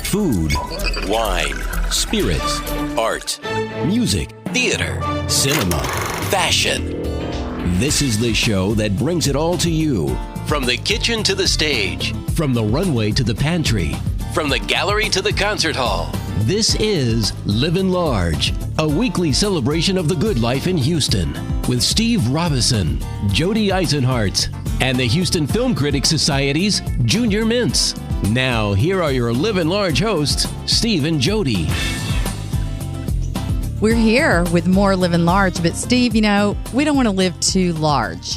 Food, wine, spirits, art, music, theater, cinema, fashion. This is the show that brings it all to you. From the kitchen to the stage, from the runway to the pantry, from the gallery to the concert hall. This is Livin Large, a weekly celebration of the good life in Houston with Steve Robison, Jody Eisenhardt, and the Houston Film Critics Society's Junior Mintz. Now, here are your Livin Large hosts, Steve and Jody. We're here with more Livin Large, but Steve, we don't want to live too large.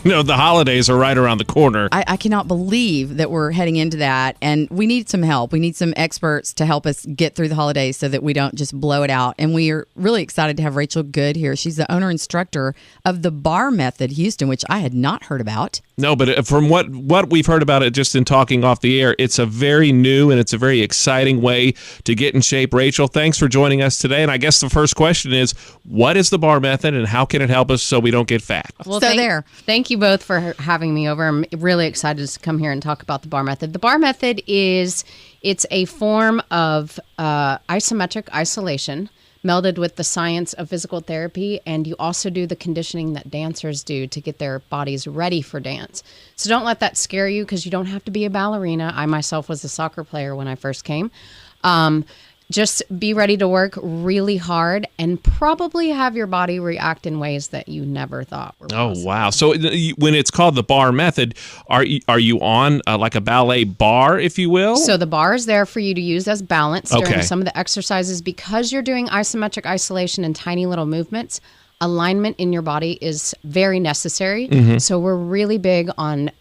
No, the holidays are right around the corner. I cannot believe that we're heading into that, and we need some help. We need some experts to help us get through the holidays so that we don't just blow it out. And we are really excited to have Rachel Good here. She's the owner-instructor of the Bar Method Houston, which I had not heard about. No, but from what we've heard about it just in talking off the air, it's a very new and it's a very exciting way to get in shape. Rachel, thanks for joining us today. And I guess the first question is, what is the Bar Method and how can it help us so we don't get fat? Well, Thank you both for having me over. I'm really excited to come here and talk about the Bar Method. The Bar Method it's a form of isometric isolation melded with the science of physical therapy, and you also do the conditioning that dancers do to get their bodies ready for dance. So don't let that scare you, because you don't have to be a ballerina. I myself was a soccer player when I first came. Just be ready to work really hard and probably have your body react in ways that you never thought were possible. Oh, wow. So when it's called the Bar Method, are you on like a ballet bar, if you will? So the bar is there for you to use as balance Okay. during some of the exercises. Because you're doing isometric isolation and tiny little movements, alignment in your body is very necessary. Mm-hmm. So we're really big on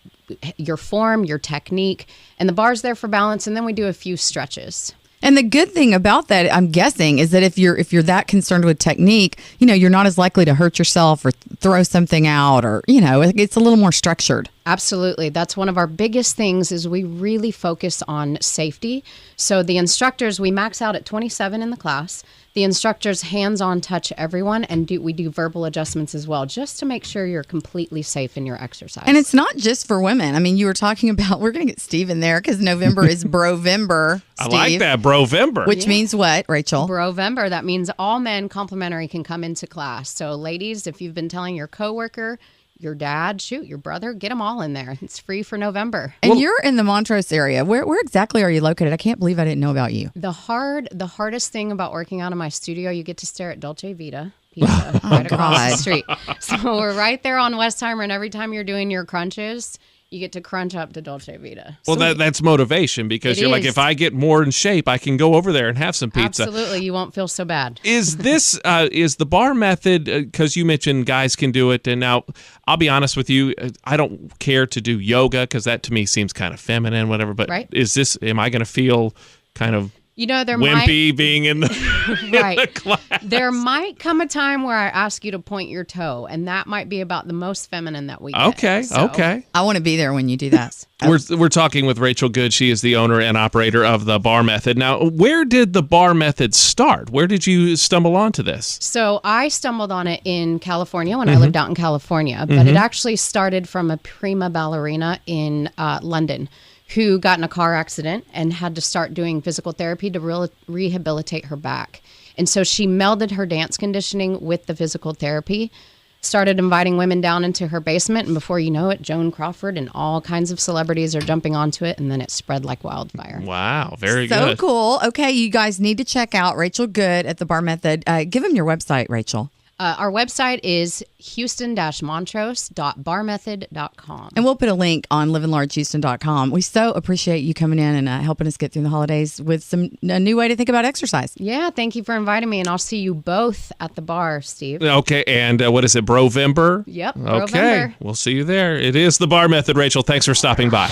your form, your technique, and the bar's there for balance, and then we do a few stretches. And the good thing about that, I'm guessing, is that if you're that concerned with technique, you're not as likely to hurt yourself or throw something out, or it's a little more structured. Absolutely. That's one of our biggest things, is we really focus on safety. So the instructors, we max out at 27 in the class. The instructors hands-on touch everyone, and we do verbal adjustments as well, just to make sure you're completely safe in your exercise. And it's not just for women. I mean, you were talking about, we're going to get Steve in there because November is Brovember. I like that, Brovember. Which means what, Rachel? Brovember, that means all men complimentary can come into class. So ladies, if you've been telling your coworker, your dad, your brother, get them all in there. It's free for November. And you're in the Montrose area. Where exactly are you located? I can't believe I didn't know about you. The hardest thing about working out of my studio, you get to stare at Dolce Vita pizza right across the street. So we're right there on Westheimer, and every time you're doing your crunches, you get to crunch up to Dolce Vita. Well, that's motivation, because you're like, if I get more in shape, I can go over there and have some pizza. Absolutely. You won't feel so bad. Is this, is the Bar Method, because you mentioned guys can do it, and now I'll be honest with you, I don't care to do yoga because that to me seems kind of feminine, whatever, but Right. Am I going to feel kind of There wimpy being in the, right. in the class? There might come a time where I ask you to point your toe, and that might be about the most feminine that we get. Okay. I want to be there when you do that. We're talking with Rachel Good. She is the owner and operator of the Bar Method. Now, where did the Bar Method start? Where did you stumble onto this? So I stumbled on it in California when I lived out in California, but it actually started from a prima ballerina in London who got in a car accident and had to start doing physical therapy to rehabilitate her back. And so she melded her dance conditioning with the physical therapy, started inviting women down into her basement, and before you know it, Joan Crawford and all kinds of celebrities are jumping onto it, and then it spread like wildfire. Wow, very So good. cool. Okay, you guys need to check out Rachel Good at the Bar Method. Give them your website, Rachel. Our website is houston-montrose.barmethod.com. And we'll put a link on livinlargehouston.com. We so appreciate you coming in and helping us get through the holidays with a new way to think about exercise. Yeah, thank you for inviting me, and I'll see you both at the bar, Steve. Okay, and what is it, Brovember? Yep, Okay, Brovember. we'll see you there. It is the Bar Method, Rachel. Thanks for stopping by.